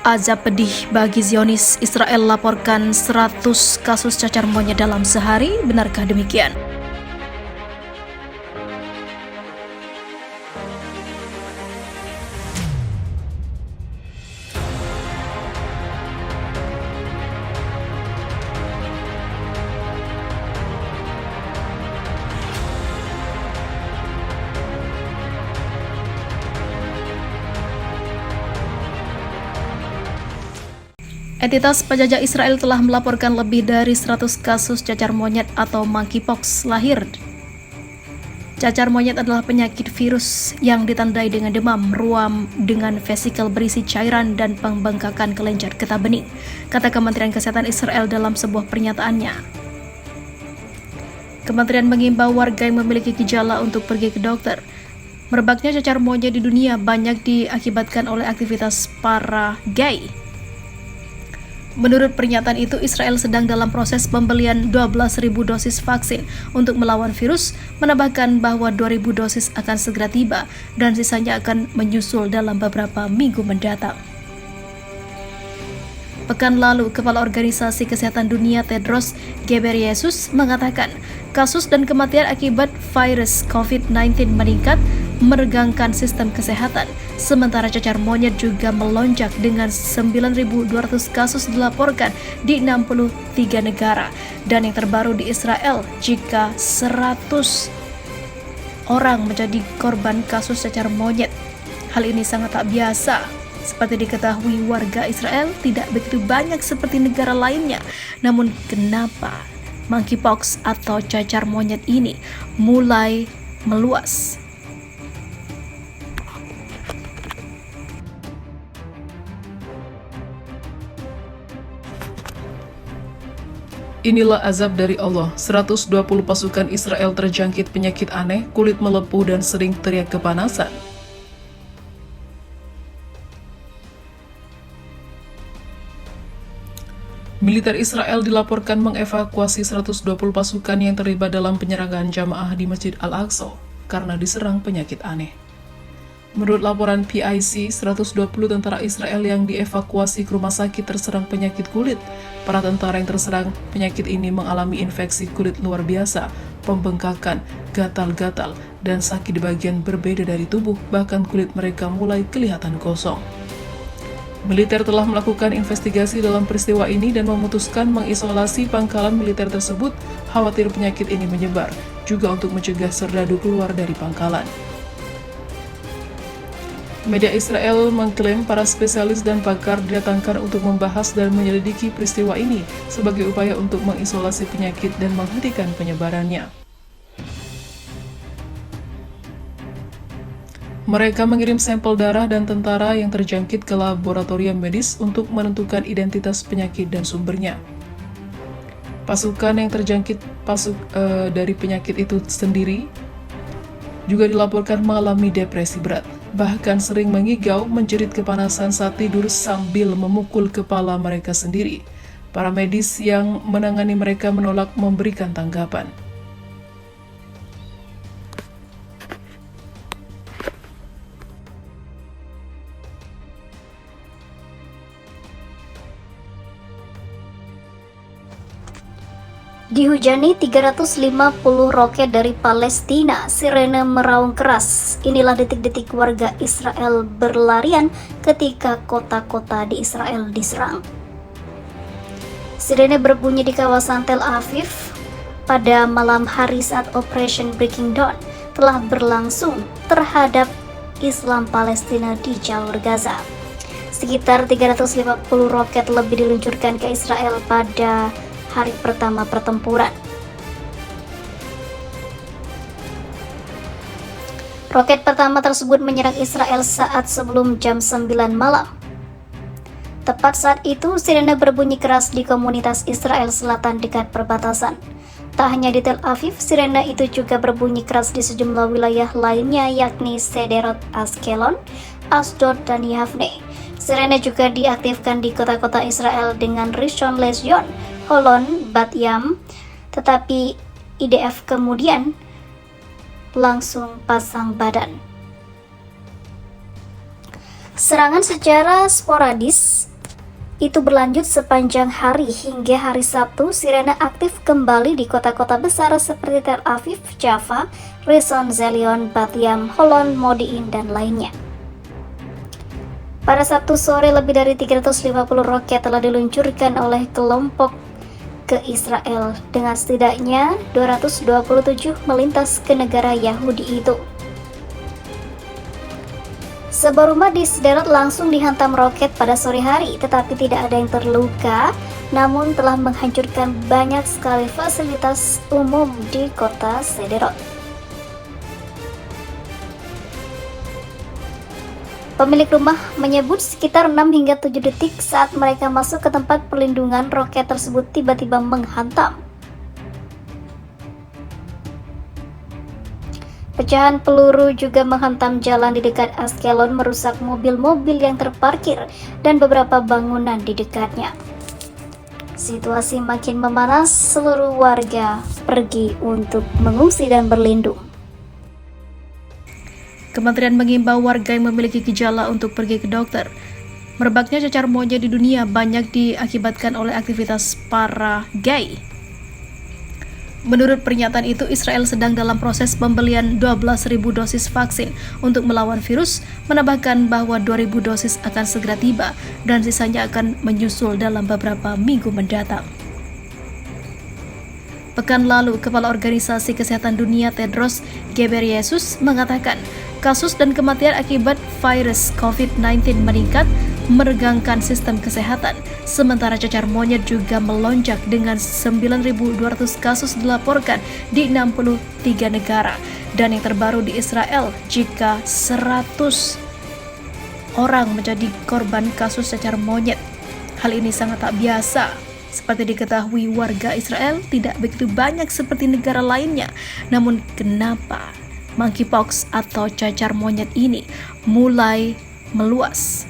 Azab pedih bagi Zionis, Israel laporkan 100 kasus cacar monyet dalam sehari, benarkah demikian? Entitas penjajah Israel telah melaporkan lebih dari 100 kasus cacar monyet atau monkeypox lahir. Cacar monyet adalah penyakit virus yang ditandai dengan demam, ruam dengan vesikel berisi cairan dan pembengkakan kelenjar getah bening, kata Kementerian Kesehatan Israel dalam sebuah pernyataannya. Kementerian mengimbau warga yang memiliki gejala untuk pergi ke dokter. Merebaknya cacar monyet di dunia banyak diakibatkan oleh aktivitas para gay. Menurut pernyataan itu, Israel sedang dalam proses pembelian 12.000 dosis vaksin untuk melawan virus, menambahkan bahwa 2.000 dosis akan segera tiba dan sisanya akan menyusul dalam beberapa minggu mendatang. Pekan lalu, Kepala Organisasi Kesehatan Dunia Tedros Ghebreyesus mengatakan kasus dan kematian akibat virus COVID-19 meningkat, meregangkan sistem kesehatan. Sementara cacar monyet juga melonjak dengan 9.200 kasus dilaporkan di 63 negara. Dan yang terbaru di Israel, jika 100 orang menjadi korban kasus cacar monyet. Hal ini sangat tak biasa. Seperti diketahui warga Israel tidak begitu banyak seperti negara lainnya. Namun kenapa monkeypox atau cacar monyet ini mulai meluas? Inilah azab dari Allah. 120 pasukan Israel terjangkit penyakit aneh, kulit melepuh dan sering teriak kepanasan. Militer Israel dilaporkan mengevakuasi 120 pasukan yang terlibat dalam penyerangan jamaah di Masjid Al-Aqsa karena diserang penyakit aneh. Menurut laporan PIC, 120 tentara Israel yang dievakuasi ke rumah sakit terserang penyakit kulit. Para tentara yang terserang penyakit ini mengalami infeksi kulit luar biasa, pembengkakan, gatal-gatal, dan sakit di bagian berbeda dari tubuh, bahkan kulit mereka mulai kelihatan gosong. Militer telah melakukan investigasi dalam peristiwa ini dan memutuskan mengisolasi pangkalan militer tersebut, khawatir penyakit ini menyebar, juga untuk mencegah serdadu keluar dari pangkalan. Media Israel mengklaim para spesialis dan pakar didatangkan untuk membahas dan menyelidiki peristiwa ini sebagai upaya untuk mengisolasi penyakit dan menghentikan penyebarannya. Mereka mengirim sampel darah dan tentara yang terjangkit ke laboratorium medis untuk menentukan identitas penyakit dan sumbernya. Pasukan yang terjangkit dari penyakit itu sendiri juga dilaporkan mengalami depresi berat, bahkan sering mengigau, menjerit kepanasan saat tidur sambil memukul kepala mereka sendiri. Para medis yang menangani mereka menolak memberikan tanggapan. Dihujani 350 roket dari Palestina, sirene meraung keras. Inilah detik-detik warga Israel berlarian ketika kota-kota di Israel diserang. Sirene berbunyi di kawasan Tel Aviv pada malam hari saat Operation Breaking Dawn telah berlangsung terhadap Islam Palestina di jalur Gaza. Sekitar 350 roket lebih diluncurkan ke Israel pada hari pertama pertempuran. Roket pertama tersebut menyerang Israel saat sebelum jam 9 malam. Tepat saat itu, sirene berbunyi keras di komunitas Israel Selatan dekat perbatasan. Tak hanya di Tel Aviv, sirene itu juga berbunyi keras di sejumlah wilayah lainnya, yakni Sderot, Ashkelon, Asdod, dan Yavne. Sirene juga diaktifkan di kota-kota Israel dengan Rishon LeZion, Holon, Bat Yam, tetapi IDF kemudian langsung pasang badan. Serangan secara sporadis itu berlanjut sepanjang hari hingga hari Sabtu. Sirene aktif kembali di kota-kota besar seperti Tel Aviv, Jaffa, Rishon Zelion, Bat Yam, Holon, Modi'in, dan lainnya. Pada Sabtu sore, lebih dari 350 roket telah diluncurkan oleh kelompok ke Israel, dengan setidaknya 227 melintas ke negara Yahudi itu. Sebuah rumah di Sderot langsung dihantam roket pada sore hari, tetapi tidak ada yang terluka, namun telah menghancurkan banyak sekali fasilitas umum di kota Sderot. Pemilik rumah menyebut sekitar 6 hingga 7 detik saat mereka masuk ke tempat perlindungan, roket tersebut tiba-tiba menghantam. Pecahan peluru juga menghantam jalan di dekat Askelon, merusak mobil-mobil yang terparkir dan beberapa bangunan di dekatnya. Situasi makin memanas, seluruh warga pergi untuk mengungsi dan berlindung. Kementerian mengimbau warga yang memiliki gejala untuk pergi ke dokter. Merebaknya cacar monyet di dunia banyak diakibatkan oleh aktivitas para gay. Menurut pernyataan itu, Israel sedang dalam proses pembelian 12.000 dosis vaksin untuk melawan virus, menambahkan bahwa 2.000 dosis akan segera tiba dan sisanya akan menyusul dalam beberapa minggu mendatang. Pekan lalu, Kepala Organisasi Kesehatan Dunia Tedros Ghebreyesus mengatakan kasus dan kematian akibat virus COVID-19 meningkat, meregangkan sistem kesehatan. Sementara cacar monyet juga melonjak dengan 9.200 kasus dilaporkan di 63 negara. Dan yang terbaru di Israel, jika 100 orang menjadi korban kasus cacar monyet. Hal ini sangat tak biasa. Seperti diketahui warga Israel tidak begitu banyak seperti negara lainnya. Namun kenapa monkeypox atau cacar monyet ini mulai meluas?